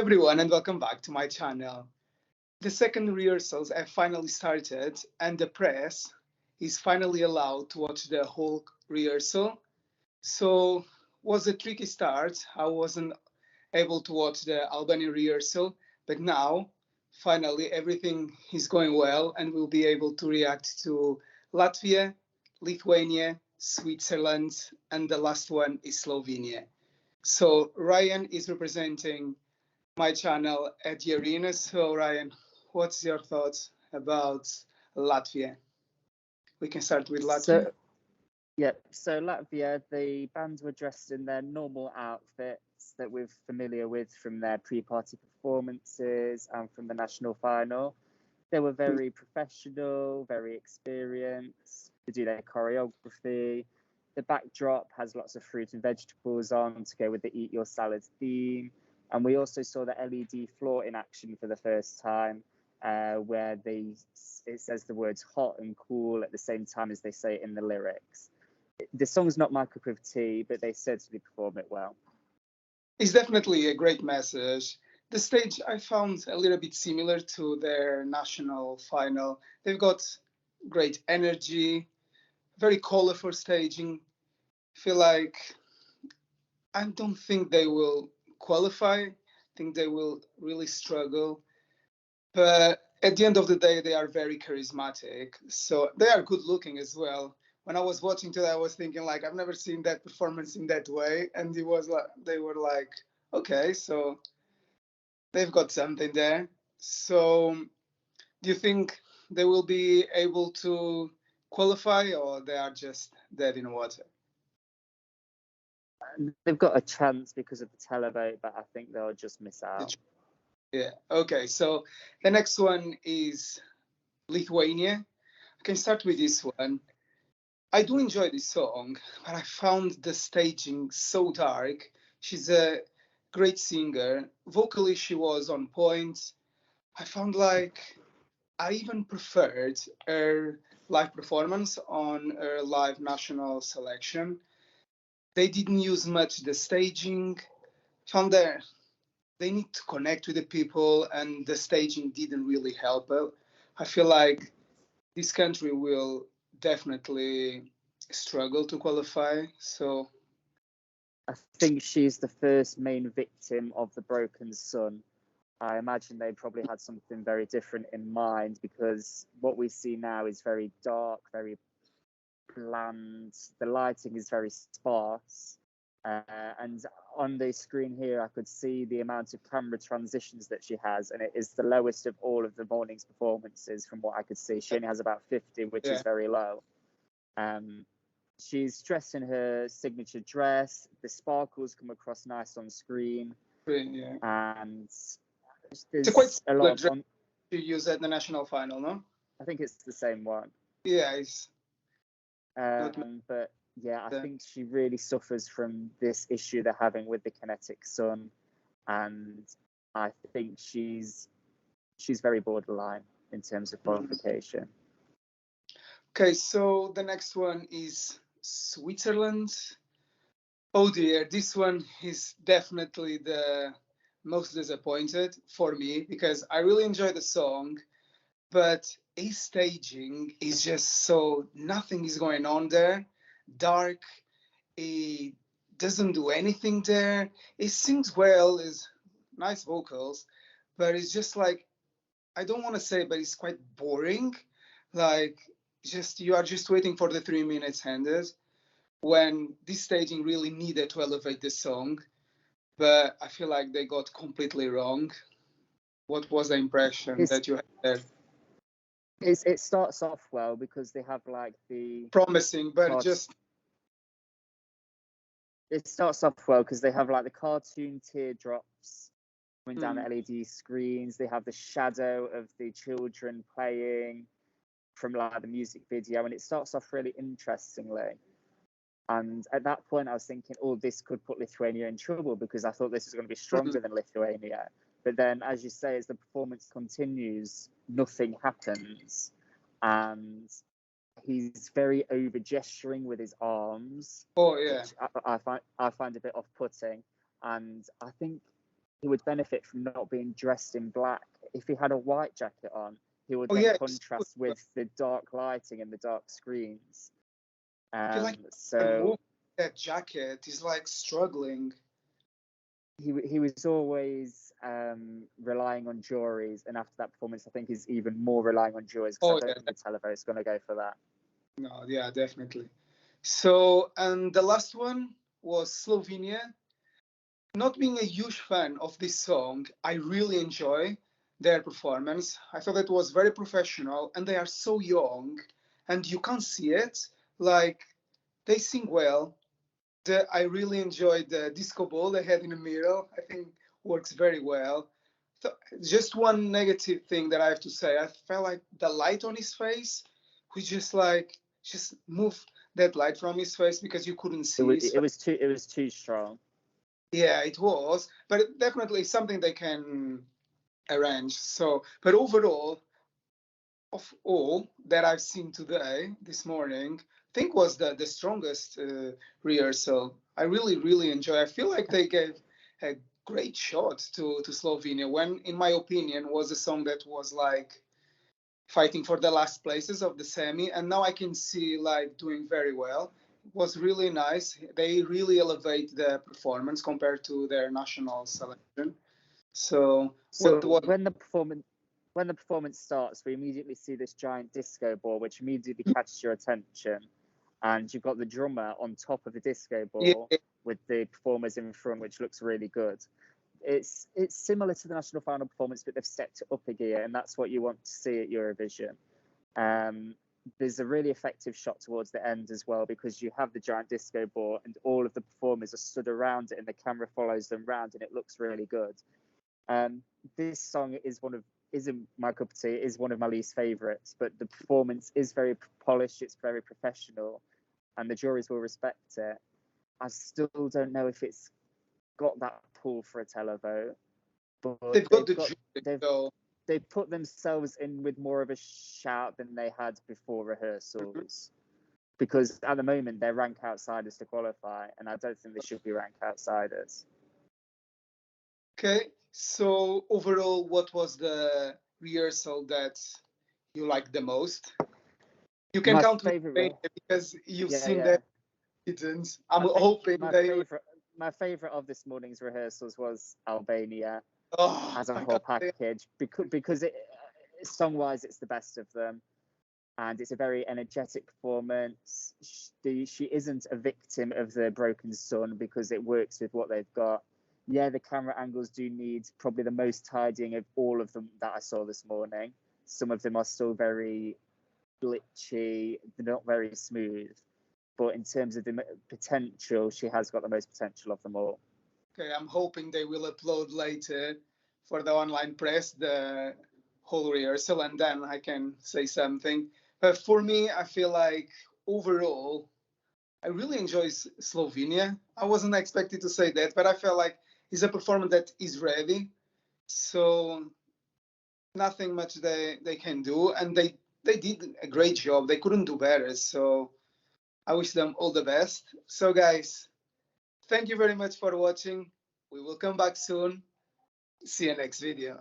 everyone, and welcome back to my channel. The second rehearsals have finally started, and the press is finally allowed to watch the whole rehearsal. So, was a tricky start. I wasn't able to watch the Albanian rehearsal, but now, finally, everything is going well, and we'll be able to react to Latvia, Lithuania, Switzerland, and the last one is Slovenia. So, Ryan is representing my channel at the arena. So, Ryan, what's your thoughts about Latvia? We can start with Latvia. So Latvia, the bands were dressed in their normal outfits that we're familiar with from their pre-party performances and from the national final. They were very professional, very experienced. They do their choreography. The backdrop has lots of fruit and vegetables on to go with the Eat Your Salad theme. And we also saw the LED floor in action for the first time, where it says the words hot and cool at the same time as they say it in the lyrics. The song's not my cup of tea, but they certainly perform it well. It's definitely a great message. The stage I found a little bit similar to their national final. They've got great energy, very colorful staging. Feel like I don't think they will qualify. I think they will really struggle. But at the end of the day, they are very charismatic. So they are good looking as well. When I was watching today, I was thinking like I've never seen that performance in that way, and it was like they were like, okay, so they've got something there. So do you think they will be able to qualify, or they are just dead in water? They've got a chance because of the televote, but I think they'll just miss out. Yeah. Okay. So the next one is Lithuania. I can start with this one. I do enjoy this song, but I found the staging so dark. She's a great singer. Vocally, she was on point. I found like I even preferred her live performance on her live national selection. They didn't use much the staging. Found that they need to connect with the people, and the staging didn't really help her. I feel like this country will definitely struggle to qualify. So I think she's the first main victim of the broken sun. I imagine they probably had something very different in mind, because what we see now is very dark, very bland. The lighting is very sparse. And on the screen here, I could see the amount of camera transitions that she has, and it is the lowest of all of the morning's performances from what I could see. She only has about 50, which is very low. She's dressed in her signature dress. The sparkles come across nice on screen. Yeah. And it's quite a lot dress to use at the national final, no? I think it's the same one. Yeah, it's but yeah, I think she really suffers from this issue they're having with the kinetic sun, and I think she's very borderline in terms of qualification. Okay, so the next one is Switzerland. Oh dear, this one is definitely the most disappointed for me, because I really enjoy the song, but his staging is just so nothing is going on there. Dark, he doesn't do anything there. He sings well, is nice vocals, but it's just like, I don't want to say, but it's quite boring. Like, just you are just waiting for the 3 minutes ended, when this staging really needed to elevate the song. But I feel like they got completely wrong. What was the impression that you had there? It starts off well because they have like the promising, but just it starts off well because they have like the cartoon teardrops coming down the LED screens. They have the shadow of the children playing from like the music video, and it starts off really interestingly. And at that point, I was thinking, oh, this could put Lithuania in trouble, because I thought this was going to be stronger than Lithuania. But then, as you say, as the performance continues, nothing happens. And he's very over gesturing with his arms. Oh, yeah. Which I find a bit off-putting. And I think he would benefit from not being dressed in black. If he had a white jacket on, he would Oh then yeah, contrast with the dark lighting and the dark screens. I feel like So that jacket is like struggling. he was always relying on juries, and after that performance, I think he's even more relying on juries because I don't think the televote is going to go for that. No, yeah, definitely. So, and the last one was Slovenia. Not being a huge fan of this song, I really enjoy their performance. I thought it was very professional, and they are so young, and you can't see it. Like, they sing well. I really enjoyed the disco ball they had in the middle. I think works very well. So just one negative thing that I have to say, I felt like the light on his face, we just move that light from his face because you couldn't see. It was too strong. Yeah, it was, but definitely something they can arrange. So, but overall, of all that I've seen today, this morning, I think was the strongest rehearsal. I really enjoy. I feel like they gave a great shot to Slovenia. When, in my opinion, was a song that was like fighting for the last places of the semi, and now I can see like doing very well. It was really nice. They really elevate the performance compared to their national selection. So what when the performance starts, we immediately see this giant disco ball, which immediately catches your attention, and you've got the drummer on top of the disco ball with the performers in front, which looks really good. It's similar to the national final performance, but they've stepped it up a gear, and that's what you want to see at Eurovision. There's a really effective shot towards the end as well, because you have the giant disco ball and all of the performers are stood around it and the camera follows them around and it looks really good. This song isn't my cup of tea. It is one of my least favourites, but the performance is very polished. It's very professional, and the juries will respect it. I still don't know if it's got that pull for a televote, but they've put themselves in with more of a shout than they had before rehearsals, because at the moment they're rank outsiders to qualify, and I don't think they should be rank outsiders. Okay, so overall, what was the rehearsal that you liked the most? You can count me because you've seen that. I'm hoping my favorite of this morning's rehearsals was Albania as a my whole God. package, because song-wise it's the best of them, and it's a very energetic performance. She isn't a victim of the broken sun because it works with what they've got. Yeah, the camera angles do need probably the most tidying of all of them that I saw this morning. Some of them are still very glitchy, they're not very smooth. But in terms of the potential, she has got the most potential of them all. Okay, I'm hoping they will upload later for the online press the whole rehearsal, and then I can say something. But for me, I feel like overall, I really enjoy Slovenia. I wasn't expected to say that, but I felt like it's a performance that is ready. So nothing much they can do, and they did a great job. They couldn't do better. So I wish them all the best. So guys, thank you very much for watching. We will come back soon. See you next video.